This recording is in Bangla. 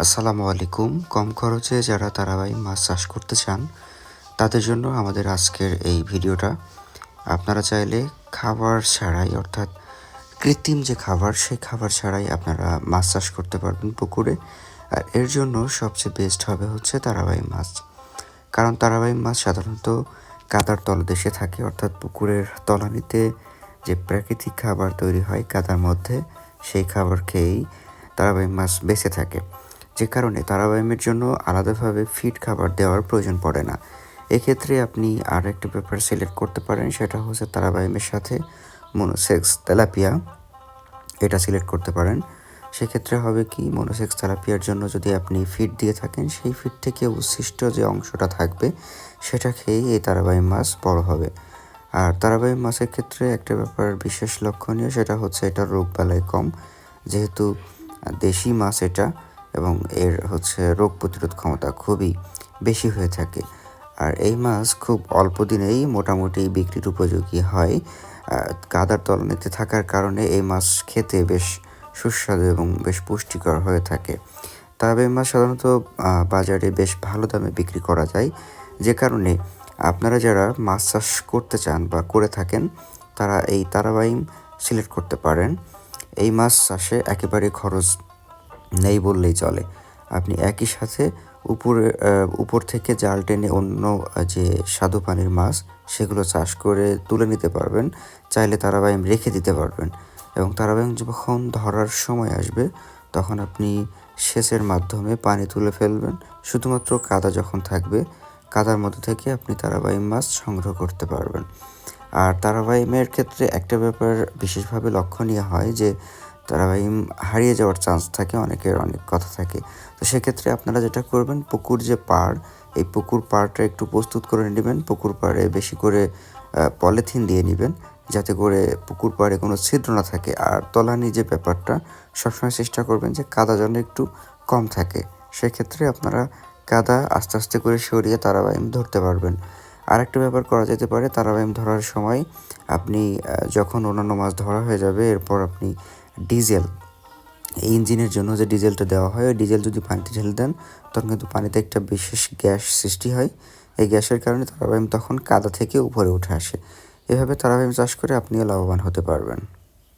আসসালামু আলাইকুম। কম খরচে যারা তারাবাই মাছ চাষ করতে চান, তাদের জন্য আমাদের আজকের এই ভিডিওটা। আপনারা চাইলে খাবার ছাড়াই, অর্থাৎ কৃত্রিম যে খাবার, সেই খাবার ছাড়াই আপনারা মাছ চাষ করতে পারবেন পুকুরে। আর এর জন্য সবচেয়ে বেস্ট হবে হচ্ছে তারাবাই মাছ। কারণ তারাবাই মাছ সাধারণত কাদার তলদেশে থাকে, অর্থাৎ পুকুরের তলানিতে যে প্রাকৃতিক খাবার তৈরি হয় কাদার মধ্যে, সেই খাবার খেয়েই তারাবাই মাছ বেঁচে থাকে। যে কারণে তারাবাইমের জন্য আলাদাভাবে ফিড খাবার দেওয়ার প্রয়োজন পড়ে না। এক্ষেত্রে আপনি আর একটা ব্যাপার সিলেক্ট করতে পারেন, সেটা হচ্ছে তারাবাইমের সাথে মনোসেক্স তেলাপিয়া, এটা সিলেক্ট করতে পারেন। সেক্ষেত্রে হবে কি, মনোসেক্স তেলাপিয়ার জন্য যদি আপনি ফিড দিয়ে থাকেন, সেই ফিড থেকে উচ্ছিষ্ট যে অংশটা থাকবে সেটা খেয়েই এই তারাবাইম মাছ বড় হবে। আর তারাবাইম মাছের ক্ষেত্রে একটা ব্যাপার বিশেষ লক্ষণীয়, সেটা হচ্ছে এটার রোগবালাই কম, যেহেতু দেশি মাছ এটা, এবং এর হচ্ছে রোগ প্রতিরোধ ক্ষমতা খুবই বেশি হয়ে থাকে। আর এই মাছ খুব অল্প দিনেই মোটামুটি বিক্রির উপযোগী হয়। কাদার তলানিতে থাকার কারণে এই মাছ খেতে বেশ সুস্বাদু এবং বেশ পুষ্টিকর হয়ে থাকে। তারাবাই মাছ সাধারণত বাজারে বেশ ভালো দামে বিক্রি করা যায়, যে কারণে আপনারা যারা মাছ চাষ করতে চান বা করে থাকেন, তারা এই তারাবাইম সিলেক্ট করতে পারেন। এই মাছ চাষে একেবারে খরচ নেই বললেই চলে। আপনি একই সাথে উপর থেকে জাল টেনে অন্য যে স্বাদু পানির মাছ, সেগুলো চাষ করে তুলে নিতে পারবেন। চাইলে তারাবাইম রেখে দিতে পারবেন, এবং তারাবাইম যখন ধরার সময় আসবে তখন আপনি সেচের মাধ্যমে পানি তুলে ফেলবেন। শুধুমাত্র কাদা যখন থাকবে, কাদার মধ্যে থেকে আপনি তারাবাইম মাছ সংগ্রহ করতে পারবেন। আর তারাবাইমের ক্ষেত্রে একটা ব্যাপার বিশেষভাবে লক্ষণীয় হয় যে তারাবাইম হারিয়ে যাওয়ার চান্স থাকে, অনেকের অনেক কথা থাকে। তো সেক্ষেত্রে আপনারা যেটা করবেন, পুকুর যে পাড়, এই পুকুর পাড়টা একটু প্রস্তুত করে নেবেন। পুকুর পাড়ে বেশি করে পলিথিন দিয়ে নেবেন, যাতে করে পুকুর পাড়ে কোনো ছিদ্র না থাকে। আর তলানি যে ব্যাপারটা, সবসময় চেষ্টা করবেন যে কাদা যেন একটু কম থাকে। সেক্ষেত্রে আপনারা কাদা আস্তে আস্তে করে সরিয়ে তারাবাইম ধরতে পারবেন। আরেকটা ব্যাপার করা যেতে পারে, তারাবাইম ধরার সময় আপনি যখন অন্যান্য মাছ ধরা হয়ে যাবে, এরপর আপনি ডিজেল, এই ইঞ্জিনের জন্য যে ডিজেলটা দেওয়া হয়, ওই ডিজেল যদি পানিতে ঢেলে দেন, তখন কিন্তু পানিতে একটা বিশেষ গ্যাস সৃষ্টি হয়। এই গ্যাসের কারণে তারাবাইম তখন কাদা থেকে উপরে উঠে আসে। এভাবে তারাবাইম চাষ করে আপনিও লাভবান হতে পারবেন।